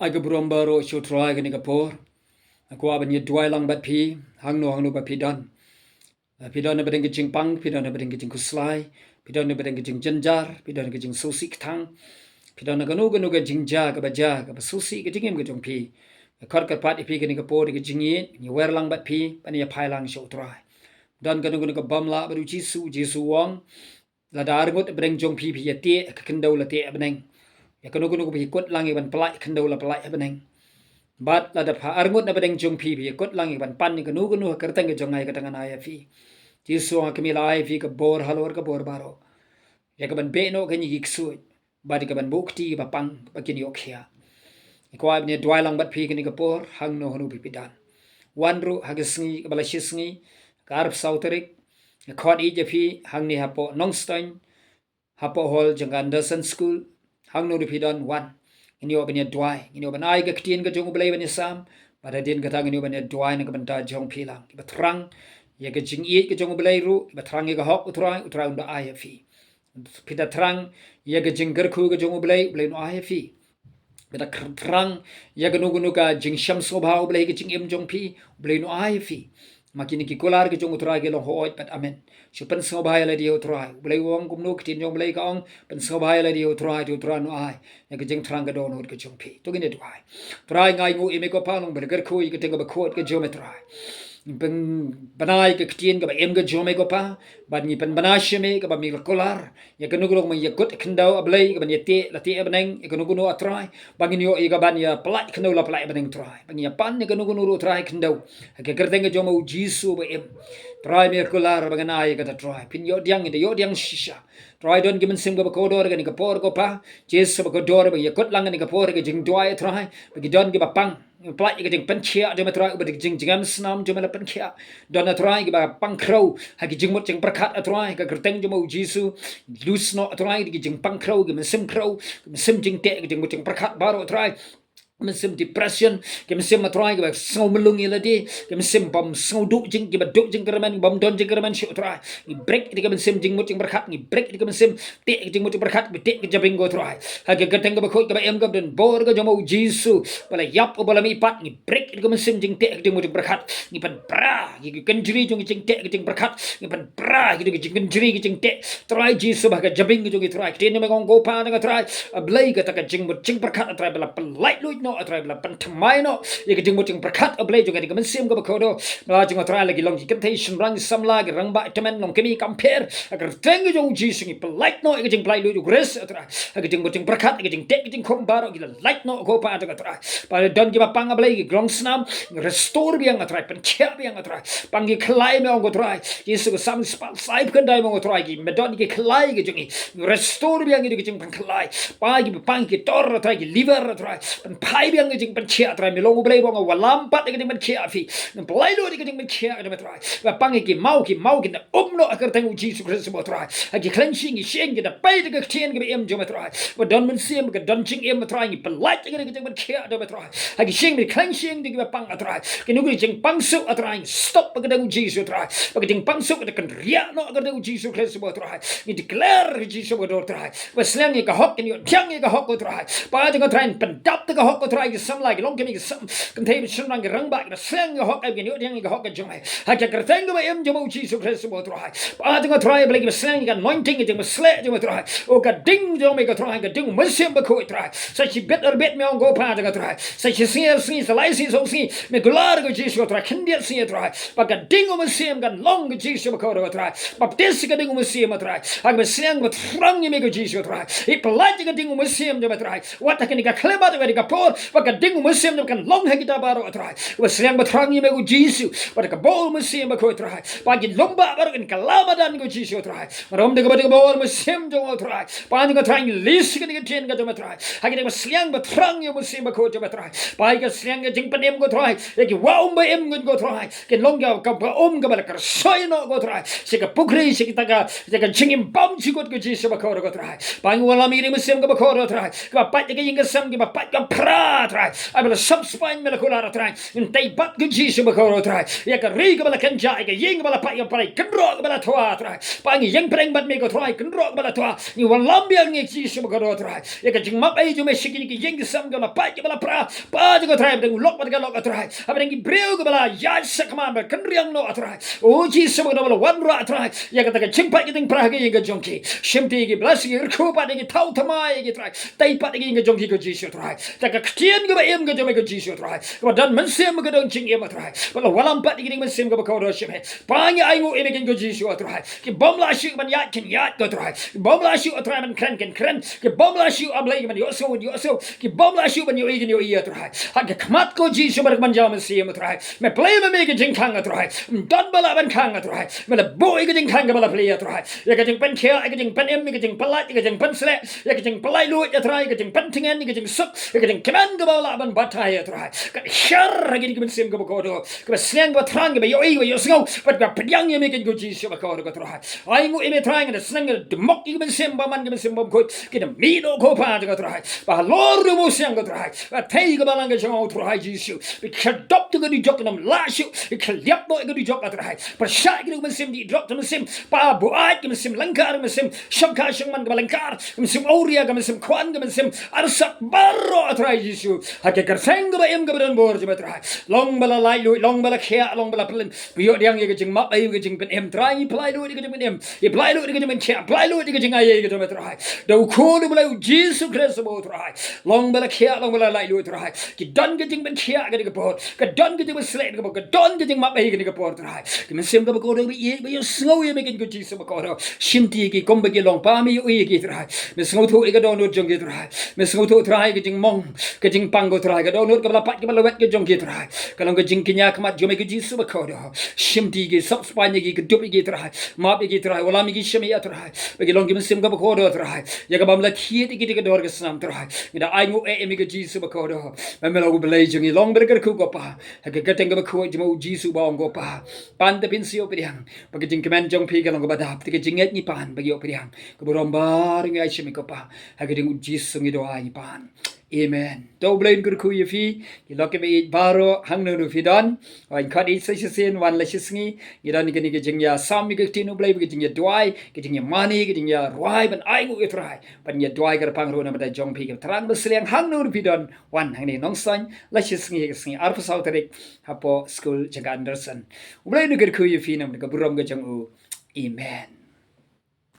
ai ga bromba ro shu try ga ni ga por aku aban ye dwai lang bat pi hang no bat pi dan pi dan na bedeng jing pang pi dan na bedeng jing kuslai pi dan na bedeng jing jenjar pi dan ga jing susi tang pi dan na ga no ga jing ja ga ba susi ga jing em ga jong pi kar kar pat pi ga ni ga por ga jing ye ni wer lang bat pi pan ye pai lang shu try dan ga no ga bam la ba jisu wang la dar ngot bedeng jong pi ye te ka kendau la te beneng ya ka no ga pi kot lang ye ban plai kendau la plai beneng bat la da pha arngut na bedeng jong pi kot lang ban pan ni gnu gnu kertang ge jong ai ka tangan ai fi ti so ha kemi lai fi ka bor halor ka bor baro ya ka ban be no ka ni gik su ba di ka ban bukti ba pang ba kin yok khia ko ai ne dwai lang bat pi ka ni ka por hang no honu pi dan wan ru ha ge sngi ka bala shisngi ka arp sauterik khot i je fi hang ni ha po nongstein ha po hol jang anderson school hang no pi dan wan ini oban ya dwai ini oban ai ga ktien ga jong blai ban sam pada din ga tang ini oban ya dwai na ga ban ta jong pilang ba trang ya ga jing i ga jong blai ru ba trang ga hok utrai unda ai fi pita trang ya ga jing gar khu ga jong blai no ai fi pita trang ya ga nu ga jing sham so bhau blai ga jing em jong pi blai no ai fi makini ki kolar ke jong utrai ke lo hoi pat amen so pen so bhai la di utrai blai wong kum no kitin jong blai ka ong pen so bhai la di utrai no ai ya ke jing trang ga don hot ke jong pi to gine dwai trai ngai ngu ime ko pa long ber gar khu ke teng ba khot ke jom trai pen banai ke kitin ga ba em ga jom ko pa ban ni pen banashe me ga ba mi kolar ya ke nugrong ma ya kot kendau ablai ga ban ye te la te beneng ya ke nugu no atrai bangin yo ga ban ya plai kendau la plai beneng trai bangin ya pan ya ke nugu no trai kendau ke kerteng ga jom jisu ba em try me kolar bagana ai ga try pin yo diang shisha try don given sim ga ko dor ga ni ga por ko pa jes ba ko dor ba ye kot lang ni ga por ga jing dwai try ba gi don gi ba pang plai ga jing pen chia de ma try ba jing jingam snam jo ma pen chia don na try ga ba pang crow ha gi jing mot jing prakhat try ga kerteng jo mo jisu lus no try gi jing pang crow gi sim crow sim jing te gi jing mot jing prakhat baro try mesim depression ke mesim matrai ke sngau melung ila di ke mesim bom sngau duk jing ke duk jing kerman bom don jing kerman shu trai ni break di ke mesim jing mut jing berkat ni break di ke mesim te jing mut berkat be te ke jabing go trai ha ke gateng ke khoi ke em ke den bor ke jomo jisu bala yap bala mi pat ni break di ke mesim jing te jing mut berkat ni pan bra ki kenjri jing jing te jing berkat ni pan bra ki jing kenjri jing te trai jisu ba ke jabing jing trai te ne me gong go pa na trai ablai ke ta ke jing mut jing berkat trai bala light luit no atrai bla pan thamai no ye ke jing mo jing prakhat ablai jo ga ni kan sim ga ba khodo bla jing atrai lagi long ki temptation rang samla ga rang ba temen long kemi compare agar teng jo ji singi light no ye jing plai lu grace atrai ga jing mo jing prakhat ga jing tek jing khom baro gi light no go pa ga atrai pa don gi ba pang ablai gi grong snam restore biang atrai pan chia biang atrai pang gi klai me on go atrai yesu ga sam spal sai kan dai mo atrai gi me don gi klai gi jing restore biang gi jing pan klai pa gi pang gi tor atrai gi liver atrai pan pai biang ge jing pan chia trai mi long blai bong wa lam pat ge jing pan chia fi nan blai lo ge jing pan chia ge trai wa pang ki mau ki na no akar tang u Jesus Christ mo trai a ki cleansing gi sheng ge da pai ge tien ge em jo ma trai wa don men sim ge don ching em trai gi pan light ge jing pan chia de ma trai a ki sheng mi cleansing ge pang a trai ki nu ge jing pang su a trai stop ge dang Jesus trai wa ge jing pang su ge kan ria no ge dang Jesus Christ mo trai ni declare Jesus mo trai wa slang ge hok ni tiang ge hok trai pa ge trai pan dap ge hok trai ge sam like long kemi ge sam kan thei sun rang ge rang ba ge slang ge hok ge ni tiang ge hok ge jong ha ge ker teng ge em jo mo Jesus Christ mo trai pa ge trai ble ge slang ge anointing ge mo sle ge mo trai o ga ding jo me ge trai ge ding mo sim ba ko trai sa chi better bet me on go pa ge trai sa chi si sa lai si so si me glory ge Jesus trai ken dia si trai pa ga ding mo sim ga long ge Jesus ko ro trai baptist ge ding mo sim trai ha ge slang ge rang me ge Jesus trai i plat ge ding mo sim de trai wat ka ni ga kleba de ga por wa ga ding mo sim de kan long ha kita baro trai wa slang ba rang me ge Jesus wa ga bol mo sim ba ko trai pa gi lomba bar ge ka laba dan ge Jesus trai rom de ga bol mo sim de trai pa ni ga trai lis ge ge tien ga de trai ha ge slang ba rang mo sim ba ko de trai pa ga slang ge jing pa em go trai ye gi wa ba em go trai ke long ga ka ba ga ba ka soi no go trai se ga pukri se ki ta ga chingim bam chi go Jesus ba ko go trai pa ni wala mi mo sim ga ba ko trai ka pa ge jing ga sam ge ba pa ga pra ba trai abala subspine mela kola trai in tay bat ke jisu bakoro trai ya ka ri ka bala kanja ka yeng bala pa ya pai kendro ka bala thwa trai pa ngi yeng preng bat me ko trai kendro bala thwa ni wan lambiang ngi jisu bakoro trai ya ka jing map ai ju me shiki ki yeng sam ka la pa ka bala pra pa ju ko trai deng lok bat ka lok trai abeng ki breu ka bala ya sakma ba kendriang no trai o jisu bakoro bala wan ra trai ya ka ta ka chimpa ki deng pra ka yeng ka jongki shimti ki bless ki khu pa ki thau thamai ki trai tay pa ki yeng ka jongki ko jisu trai ta ka ktien ka ba em ka jome ka jisu trai ka dan men sem ka dong ching em trai bala walam pa ki deng men sem ka ba ko ro shime pa ngi ai ngo em ka jisu trai ki bom la shi ban ya kin ya ka trai bom la shi trai man kren ki bom la shi am lai man yo so ki bom la shi ban yo igin yo iya trai ha ka kmat ko jisu bar man jam sem trai me play me ka jing khang trai dan bala ban khang trai me la boy ka jing khang ka bala play trai ya ka jing pen khia ka jing pen em ka jing palai ka jing pen sle ya ka jing palai lu ya trai ka jing pen tingen ka jing suk ya ka jing keman ka bala ban batai trai ka shar ka jing sem ka ko do ka sleng ba trang ba yo yo sngau but ka pyang ye me ka go jisu ba ko trai ai ngo em trai ka sleng de mok ki sem ba man ka sem ba ko ki de mi do ko pa ka trai ba lor mo sem ka trai ba thai ka bala ka jong trai jisu bi ka dop to ka di jok nam la shu ka liap bo ka di jok trai ba sha ki ka sem di drop to sem pa bu ai ka sem langkar ka sem shaka shang man ka langkar ka sem auria ka sem kwan ka sem arsak barro trai jisu ha ka kar sang ba em ka ban bor je trai long bala lai lu long bala khia long bala plan bi yo diang ye ka jing map ai ka jing pen em trai plai lu ka jing pen em ye plai lu ka jing pen khia plai lu ka jing ai ka trai do ko lu bala jisu christ bo trai long bala khia long bala lai lu trai ki dan ka jing pen khia ka ka por ka dan ka jing slet ka ka dan ka jing map ai ka por trai ki men sem ka ko do ye ba yo sngo ye me ka jisu ba ko do shimti ki kom ba ki long pa mi yo ye ki trai me sngo thu ka do no jong ki trai me sngo thu trai ka jing mong ka jing pang ko trai ka do no ka bala pat ka bala wet ka jong ki trai ka long ka jing kinya ka mat jo me ka jisu ba ko do shimti ki sop spanya ki ka dup ki trai map ki trai wala mi ki shemi ya trai ba ki long ki men sem ka ba ko do trai ya ka bam la khiet ki ka do ka snam trai ida ai ngo e mi ka jisu ba ko do me lo ba lai jong long ba ka ku ko pa ka ka teng ka ba ko mo jisu ba ngo pa pan ta pin sio priang ba ki jing kemen jong pi ka long ba dap ti ka jing et ni pan ba yo priang ka bo rom bar ngai shemi ko pa ha ka ding jisu ngi do ai pan amen do blain kur ku ye fi ki lo ke be baro hang no fi don wan khat i sai sen wan la shisngi i dan ni ke jing ya sam mi ke tinu blai ke jing ya dwai ke jing ya mani ke jing ya roi ban ai ngu trai ban ya dwai ka pang ro na ba jong pi ke trang ba sleng hang no fi don wan hang ni nong san la shisngi ke sngi arfa sau tarik hapo school jaga anderson blain kur ku ye fi nam ka burom ga jang u amen